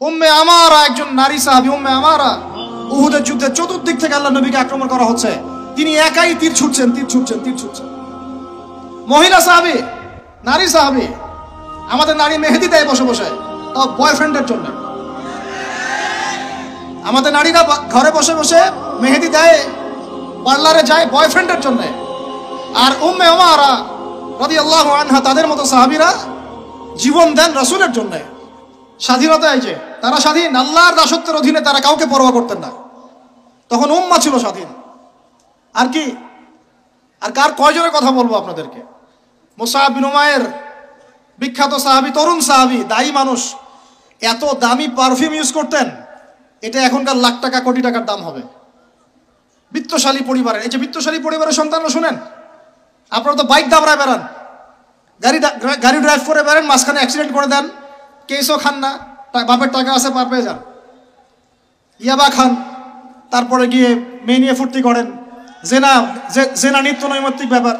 উম্মে আমারা একজন নারী সাহাবী, উম্মে আমারা উহুদের যুদ্ধে চতুর্দিক থেকে আল্লাহ নবীকে আক্রমণ করা হচ্ছে, তিনি একাই তীর ছুটছেন। মহিলা সাহাবী, নারী সাহাবী। আমাদের নারী মেহেদি দেয় বসে বসে, তাও বয়ফ্রেন্ডের জন্য। আমাদের নারীরা ঘরে বসে বসে মেহেদি দেয়, পার্লারে যায় বয়ফ্রেন্ডের জন্য। আর উম্মে আমারা রাদিয়াল্লাহু আনহা, তাদের মতো সাহাবীরা জীবন দেন রাসূলের জন্য। স্বাধীনতা, এই যে তারা স্বাধীন, আল্লাহর দাসত্বের অধীনে তারা কাউকে পরোয়া করতেন না। তখন উম্মাহ ছিল স্বাধীন। আর কি, আর কার কয়জনের কথা বলবো আপনাদেরকে? মুসআব বিন উমাইর, বিখ্যাত সাহাবী, তরুণ সাহাবী, দায়ী মানুষ, এত দামি পারফিউম ইউজ করতেন, এটা এখনকার লাখ টাকা কোটি টাকার দাম হবে। বিত্তশালী পরিবারের, এই যে বিত্তশালী পরিবারের সন্তানরা শুনেন, আপনারা তো বাইক দাবড়ায় বেড়ান, গাড়ি ড্রাইভ করে বেড়ান, মাঝখানে অ্যাক্সিডেন্ট করে দেন, কেসও খান না, বাপের টাকা আছে পার পেয়ে যান, ইয়াবা খান, তারপরে গিয়ে মেয়ে নিয়ে ফুর্তি করেন, জেনা নিত্য নৈমিত্তিক ব্যাপার।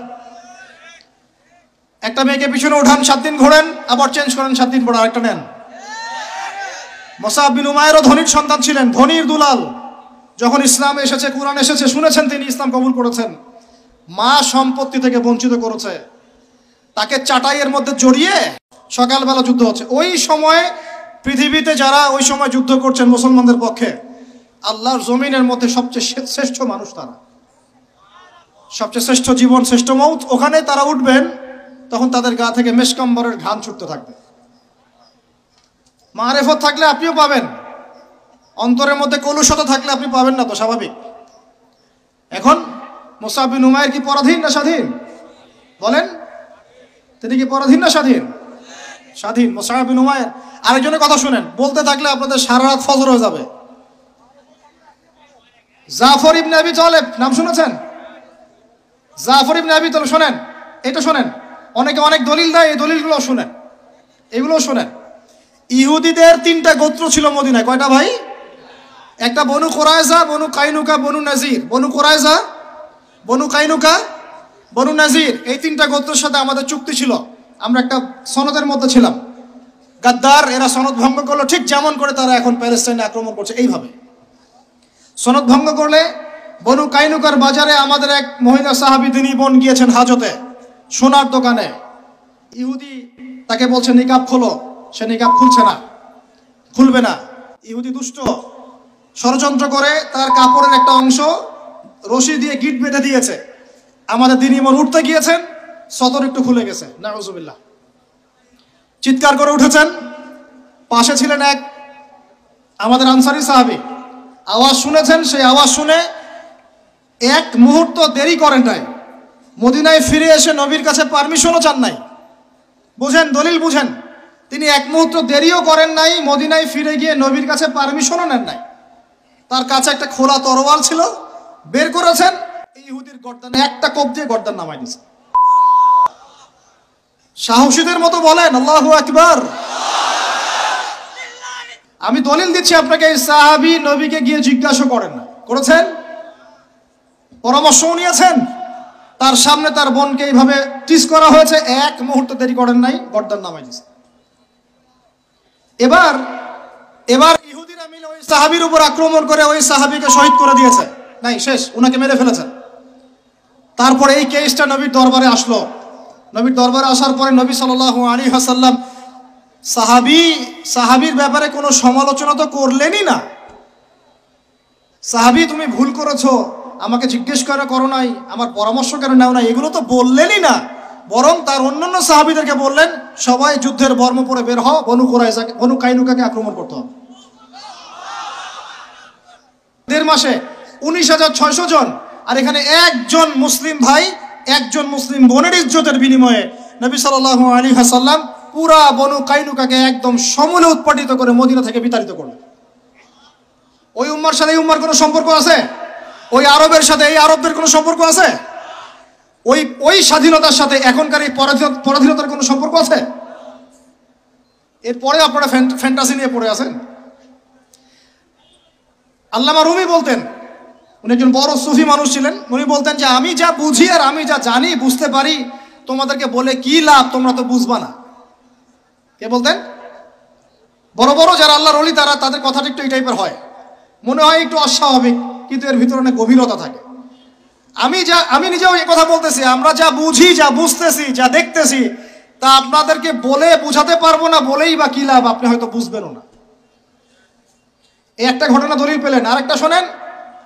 একটা মেয়েকে পিছনে ওঠান, 7 দিন ঘোরেন, আবার চেঞ্জ করেন, 7 দিন পরে আরেকটা নেন। মুসআব বিন উমাইরও ধনীর সন্তান ছিলেন, ধনীর দুলাল। যখন ইসলাম এসেছে, কোরআন এসেছে, শুনেছেন তিনি, ইসলাম কবুল করেছেন। মা সম্পত্তি থেকে বঞ্চিত করেছে, তাকে চাটাইয়ের মধ্যে জড়িয়ে সকালবেলা যুদ্ধ হচ্ছে। ওই সময় পৃথিবীতে যারা ওই সময় যুদ্ধ করছেন মুসলমানদের পক্ষে, আল্লাহর জমিনের মধ্যে সবচেয়ে শ্রেষ্ঠ মানুষ তারা, সবচেয়ে শ্রেষ্ঠ জীবন, শ্রেষ্ঠ মৌত। ওখানে তারা উঠবেন, তখন তাদের গা থেকে মেশকাম্বরের ঘ্রাণ ছুটতে থাকবে। মারেফত থাকলে আপনিও পাবেন, অন্তরের মধ্যে কলুষতা থাকলে আপনি পাবেন না, তো স্বাভাবিক। এখন মুসআব বিন উমাইর কি পরাধীন না স্বাধীন? বলেন, তিনি কি পরাধীন না স্বাধীন? স্বাধীন। মুসআব বিন উমাইর। আরেকজনের কথা শুনেন, বলতে থাকলে আপনাদের সারা রাত ফজর হয়ে যাবে। জাফর ইবনে আবি তালেব, নাম শুনেছেন? জাফর ইবনে আবি তালেব, শোনেন, এটা শোনেন। অনেকে অনেক দলিল দেয়, এই দলিলগুলো শুনেন, এগুলো শোনেন। ইহুদিদের 3টা গোত্র ছিল মদিনায়। কয়টা ভাই? একটা বনু কুরাইজা, বনু কাইনুকা, বনু নাজির। বনু কুরাইজা, বনু কাইনুকা, বনু নাজির, এই 3টা গোত্রের সাথে আমাদের চুক্তি ছিল। আমরা একটা সনদের মধ্যে ছিলাম। গাদ্দার, এরা সনদ ভঙ্গ করলো, ঠিক যেমন করে তারা এখন প্যালেস্টাইনে আক্রমণ করছে এইভাবে। সনদ ভঙ্গ করলে বনু কাইনুকার বাজারে আমাদের এক মহিলা সাহাবী, তিনি বোন গিয়েছেন হাজতে, সোনার দোকানে। ইহুদি তাকে বলছে নিকাব খোলো, সে নিকাব খুলছে না, খুলবে না। ইহুদি দুষ্ট, ষড়যন্ত্র করে তার কাপড়ের একটা অংশ রশি দিয়ে গিট বেঁধে দিয়েছে। আমাদের দিনী বোন উঠতে গিয়েছেন, সতর একটু খুলে গেছে, নাউজুবিল্লাহ। চিৎকার করে উঠেছেন। পাশে ছিলেন এক আমাদের আনসারী সাহাবী, আওয়াজ শুনেছেন। সেই আওয়াজ শুনে এক মুহূর্ত দেরি করেন নাই, মদিনায় ফিরে এসে নবীর কাছে পারমিশনও চান নাই। বুঝেন, দলিল বুঝেন। তিনি এক মুহূর্ত দেরিও করেন নাই, মদিনায় ফিরে গিয়ে নবীর কাছে পারমিশনও নেন নাই। তার কাছে একটা খোলা তরোয়াল ছিল, বের করেছেন, ইহুদির গর্দানে একটা কোপ দিয়ে গর্দান নামাই দিয়েছে। সাহসীদের মতো বলেন আল্লাহু আকবার। আমি দলিল দিচ্ছি আপনাকে, এই সাহাবী নবীকে গিয়ে জিজ্ঞাসা করেন না, করেছেন? পরামর্শও নিয়েছেন। তার সামনে তার বোনকে এইভাবে টিস করা হয়েছে, এক মুহূর্ত দেরি করেন নাই, গর্দান নামাই দিয়েছে। এবার ইহুদিরা মিলে ওই সাহাবীর উপর আক্রমণ করে ওই সাহাবীকে শহীদ করে দিয়েছে। নাই, শেষ, উনাকে মেরে ফেলেছে। তারপরে এই কেসটা নবীর দরবারে আসলো। নবীর দরবারে আসার পরে নবী সাল্লাল্লাহু আলাইহি ওয়াসাল্লাম সাহাবীর ব্যাপারে কোনো সমালোচনা তো করলেনই না। সাহাবী, তুমি ভুল করেছো, আমাকে জিজ্ঞেস করো নাই, আমার পরামর্শ কেন নাও নাই, এগুলো তো বললেনই না। বরং তার অন্যান্য সাহাবীদেরকে বললেন, সবাই যুদ্ধের বর্ম পরে বের হও, বনু কাইনুকাকে আক্রমণ করতে হবে। 1.5 মাসে 19,600 জন। আর এখানে একজন মুসলিম ভাই, একজন মুসলিম বোনের ইজ্জতের বিনিময়ে নবী সাল্লাল্লাহু আলাইহি ওয়াসাল্লাম পুরা বনু কাইনুকাকে একদম সমূলে উৎপাটিত করে মদিনা থেকে বিতাড়িত করলেন। ওই উম্মার সাথে এই উম্মার কোনো সম্পর্ক আছে? ওই আরবের সাথে এই আরবদের কোনো সম্পর্ক আছে? ওই স্বাধীনতার সাথে এখনকার এই পরাধীনতার কোনো সম্পর্ক আছে? এরপরে আপনারা ফ্যান্টাসি নিয়ে পড়ে আছেন। আল্লামা রুমি বলতেন, উনি একজন বড় সুফি মানুষ ছিলেন। উনি বলতেন যে আমি যা বুঝি আর আমি যা জানি, বুঝতে পারি, তোমাদেরকে বলে কি লাভ, তোমরা তো বুঝবা না। কে বলতেন? বড় বড় যারা আল্লাহর ওলি তারা তাদের কথাটা একটু এই টাইপের হয়, মনে হয় একটু অস্বাভাবিক, কিন্তু এর ভিতরে অনেক গভীরতা থাকে। আমি নিজেও এই কথা বলতেছি, আমরা যা বুঝি, যা বুঝতেছি, যা দেখতেছি, তা আপনাদেরকে বলে বুঝাতে পারবো না, বলেই বা কি লাভ, আপনি হয়তো বুঝবেনও না। এই একটা ঘটনা দলিল পেলেন। আরেকটা শোনেন,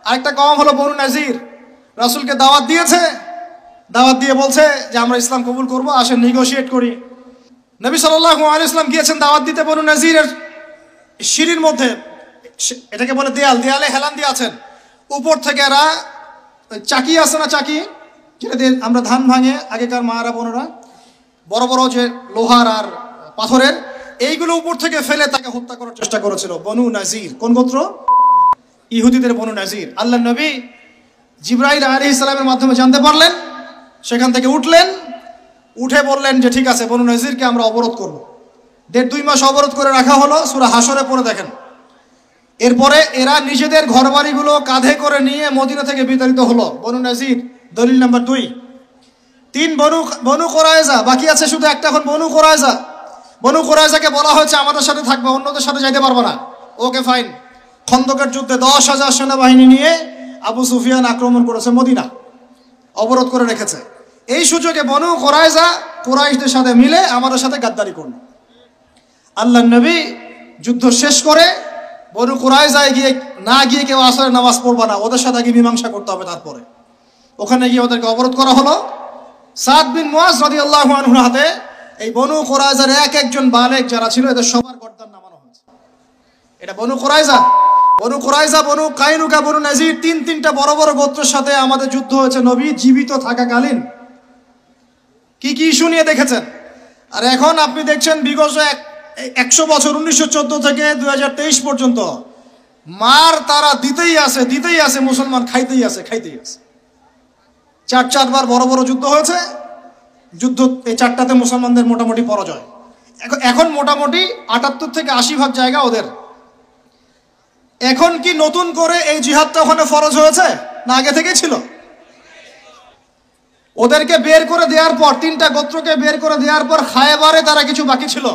আরেকটা কওম হলো বনু নাজির। রাসূলকে দাওয়াত দিয়েছে, দাওয়াত দিয়ে বলছে যে আমরা ইসলাম কবুল করব, আসেন নেগোশিয়েট করি। নবী সাল্লাল্লাহু আলাইহি ওয়াসাল্লাম গিয়েছেন দাওয়াত দিতে বনু নাজিরের সিঁড়ির মধ্যে, এটাকে বলে দেয়াল, দেয়ালে হেলান দিয়ে আছেন। উপর থেকে এরা চাকি আছে না, চাকি যেটা দিয়ে আমরা ধান ভাঙে আগেকার মারা বোনেরা, বড় বড় যে লোহার আর পাথরের, এইগুলো উপর থেকে ফেলে তাকে হত্যা করার চেষ্টা করেছিল বনু নাজির। কোন গোত্র? ইহুদিদের বনু নাজির। আল্লাহ নবী জিবরাইল আলাইহিস সালামের মাধ্যমে জানতে পারলেন, সেখান থেকে উঠলেন, উঠে বললেন যে ঠিক আছে, বনু নাজিরকে আমরা অবরোধ করব। 1.5-2 মাস অবরোধ করে রাখা হলো, সূরা হাসরে পড়ে দেখেন। এরপরে এরা নিজেদের ঘরবাড়িগুলো কাঁধে করে নিয়ে মদিনা থেকে বিতাড়িত হলো। বনু নাজির, দলিল নাম্বার 2। 3 বনু কুরাইজা, বাকি আছে শুধু একটা, এখন বনু কুরাইজা। বনু কুরাইজাকে বলা হয়েছে আমাদের সাথে থাকবে, অন্যদের সাথে যাইতে পারবে না। Okay fine. খন্দকের যুদ্ধে 10,000 সেনাবাহিনী নিয়ে আবু সুফিয়ান আক্রমণ করেছে মদিনা, অবরোধ করে রেখেছে। এই সুযোগে বনু কুরাইজা কুরাইশদের সাথে মিলে আমাদের সাথে গাদ্দারি করল। আল্লাহ নবী যুদ্ধ শেষ করে বনু কুরাইজায় গিয়ে না গিয়ে কেউ আসরের নামাজ পড়বা না, ওদের সাথে গিয়ে মীমাংসা করতে হবে। তারপরে ওখানে গিয়ে ওদেরকে অবরোধ করা হলো। সাদ বিন মুআজ রাদিয়াল্লাহু আনহুর হাতে এই বনু কুরাইজার একজন বালেক যারা ছিল, এদের সবার গর্দান নামানো হয়েছে। এটা বনু কুরাইজা, বনু কুরাইজা, বনু কাইনুকা, বনু নাজির, তিনটা বড় বড় গোত্রের সাথে আমাদের যুদ্ধ হয়েছে নবী জীবিত থাকাকালীন। কি কি ইস্যু নিয়ে দেখেছেন। আর এখন আপনি দেখছেন বিগত 100 বছর, 1914 থেকে 2023 পর্যন্ত মার তারা দিতেই আছে, মুসলমান খাইতেই আছে। 4বার বড় বড় যুদ্ধ হয়েছে। যুদ্ধ এই 4টাতে মুসলমানদের মোটামুটি পরাজয়। এখন মোটামুটি 78 থেকে 80% জায়গা ওদের। এখন কি নতুন করে এই জিহাদটা ওখানে ফরজ হয়েছে, না আগে থেকেই ছিল? ওদেরকে বের করে দেওয়ার পর, 3টা গোত্রকে বের করে দেওয়ার পর খায়বারে তারা কিছু বাকি ছিল।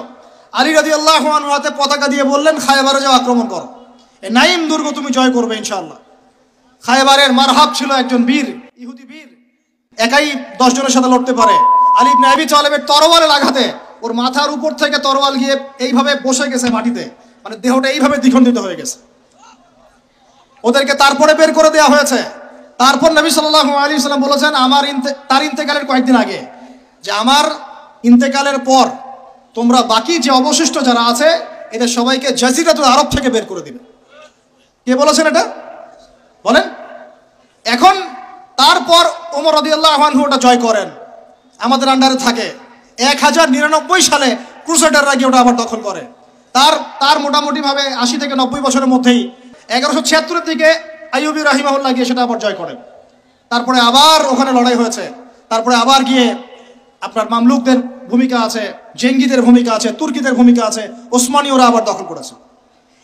আলী রাদিয়াল্লাহু আনহু হাতে পতাকা দিয়ে বললেন, খায়বারে যাও, আক্রমণ করো, এই নাইম দুর্গ তুমি জয় করবে ইনশাআল্লাহ। খায়বারের মারহাব ছিল একজন বীর, ইহুদি বীর, একাই 10 জনের সাথে লড়তে পারে। আলী ইবনে আবি তালেবের তরবারের আঘাতে ওর মাথার উপর থেকে তরবাল গিয়ে এইভাবে বসে গেছে মাটিতে, মানে দেহটা এইভাবে দ্বিখণ্ডিত হয়ে গেছে। ওদেরকে তারপরে বের করে দেওয়া হয়েছে। তারপর নবী সাল্লাল্লাহু আলাইহি ওয়াসাল্লাম বলেছেন তার ইন্তেকালের কয়েকদিন আগে, যে আমার ইন্তেকালের পর তোমরা বাকি যে অবশিষ্ট যারা আছে এদের সবাইকে জাজিরাতুল আরব থেকে বের করে দিবে। কে বলেছেন এটা বলেন? এখন তারপর ওমর রাদিয়াল্লাহু আনহু ওটা জয় করেন, আমাদের আন্ডারে থাকে। 1099 সালে ক্রুসেডাররা গিয়ে ওটা আবার দখল করে। তার মোটামুটি ভাবে 80 থেকে 90 বছরের মধ্যেই 1176 দিকে আইয়ুবী রাহিমাহুল্লাহ গিয়ে সেটা আবার জয় করেন। তারপরে আবার ওখানে লড়াই হয়েছে। তারপরে আবার গিয়ে আপনার মামলুকদের ভূমিকা আছে, জেঙ্গিদের ভূমিকা আছে, তুর্কিদের ভূমিকা আছে, ওসমানীয়রা আবার দখল করেছে।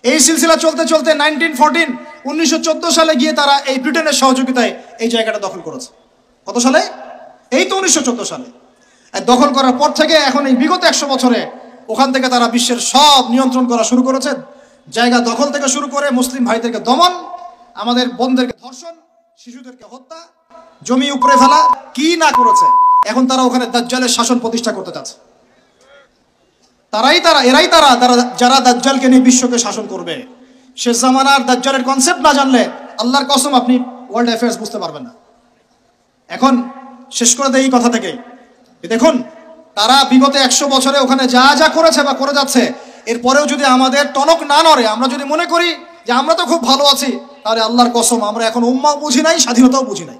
এই সিলসিলা চলতে চলতে 1914 সালে গিয়ে তারা এই ব্রিটেনের সহযোগিতায় এই জায়গাটা দখল করেছে। কত সালে? এই তো 1914 সালে। দখল করার পর থেকে এখন এই বিগত 100 বছরে ওখান থেকে তারা বিশ্বের সব নিয়ন্ত্রণ করা শুরু করেছে। জায়গা দখল থেকে শুরু করে মুসলিম ভাইদেরকে দমন, আমাদের বোনদেরকে ধর্ষণ, শিশুদেরকে হত্যা, জমি উপরে ফেলা, কি না করেছে। এখন তারা ওখানে দাজ্জালের শাসন প্রতিষ্ঠা করতে চাচ্ছে। এরাই তারা যারা দাজ্জালকে নিয়ে বিশ্বকে শাসন করবে। শেষ জামানার দাজ্জালের কনসেপ্ট না জানলে আল্লাহর কসম আপনি ওয়ার্ল্ড অ্যাফেয়ার্স বুঝতে পারবেন না। এখন শেষ করে দেয় এই কথা থেকে, দেখুন তারা বিগত 100 বছরে ওখানে যা যা করেছে বা করে যাচ্ছে, এরপরেও যদি আমাদের টনক না নড়ে, আমরা যদি মনে করি যে আমরা তো খুব ভালো আছি, তাহলে আল্লাহর কসম আমরা এখন উম্মাও বুঝি নাই, স্বাধীনতাও বুঝি নাই।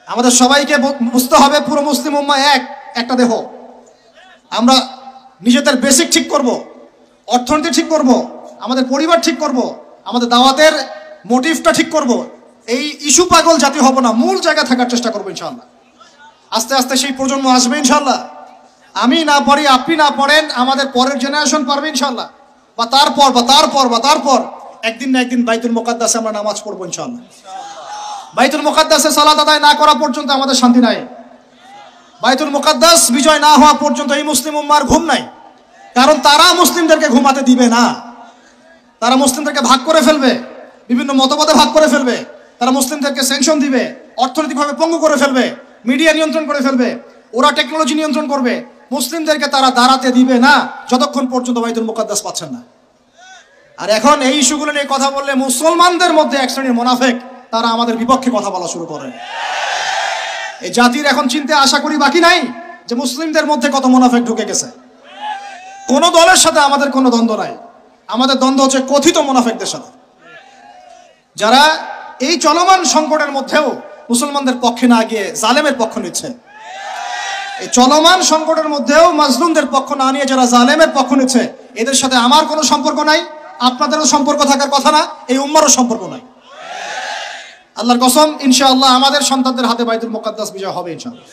আমাদের সবাইকে বুঝতে হবে পুরো মুসলিম উম্মাহ একটা দেহ। আমরা নিজেদের বেসিক ঠিক করব, অর্থনীতি ঠিক করব, আমাদের পরিবার ঠিক করব, আমাদের দাওয়াতের মোটিভটা ঠিক করব। এই ইস্যু পাগল জাতি হব না, মূল জায়গা থাকার চেষ্টা করবো ইনশাআল্লাহ। আস্তে আস্তে সেই প্রজন্ম আসবে ইনশাআল্লাহ। আমি না পারি, আপনি না পড়েন, আমাদের পরের জেনারেশন পারবে ইনশাআল্লাহ। বা তারপর একদিন না একদিন বাইতুল মুকাদ্দাসে আমরা নামাজ পড়বো ইনশাআল্লাহ। বাইতুল মুকাদ্দাসে সালাত আদায় না করা পর্যন্ত আমাদের শান্তি নাই। বাইতুল মুকাদ্দাস বিজয় না হওয়া পর্যন্ত এই মুসলিম উম্মার ঘুম নাই। কারণ তারা মুসলিমদেরকে ঘুমাতে দিবে না, তারা মুসলিমদেরকে ভাগ করে ফেলবে, বিভিন্ন মতবাদে ভাগ করে ফেলবে, তারা মুসলিমদেরকে স্যাংশন দিবে, অর্থনৈতিকভাবে পঙ্গু করে ফেলবে, মিডিয়া নিয়ন্ত্রণ করে ফেলবে, ওরা টেকনোলজি নিয়ন্ত্রণ করবে। মুসলিমদেরকে তারা দাঁড়াতে দিবে না যতক্ষণ পর্যন্ত বাইতুল মুকাদ্দাস পাচ্ছেন না। আর এখন এই ইস্যুগুলো নিয়ে কথা বললে মুসলমানদের মধ্যে এক শ্রেণীর মুনাফিক তারা আমাদের বিপক্ষে কথা বলা শুরু করে। এই জাতির এখন চিনতে আশা করি বাকি নাই যে মুসলিমদের মধ্যে কত মুনাফিক ঢুকে গেছে। কোন দলের সাথে আমাদের কোনো দ্বন্দ্ব নাই, আমাদের দ্বন্দ্ব হচ্ছে কথিত মুনাফিকদের সাথে, যারা এই চলমান সংকটের মধ্যেও মুসলমানদের পক্ষে না গিয়ে জালেমের পক্ষ নিচ্ছে। এই চলমান সংকটের মধ্যেও মাজলুমদের পক্ষ না নিয়ে যারা জালেমের পক্ষ নিচ্ছে, এদের সাথে আমার কোনো সম্পর্ক নাই, আপনাদেরও সম্পর্ক থাকার কথা না, এই উম্মারও সম্পর্ক নাই। আল্লাহর কসম, ইনশাআল্লাহ আমাদের সন্তানদের হাতে বাইতুল মুকাদ্দাস বিজয় হবে ইনশাআল্লাহ।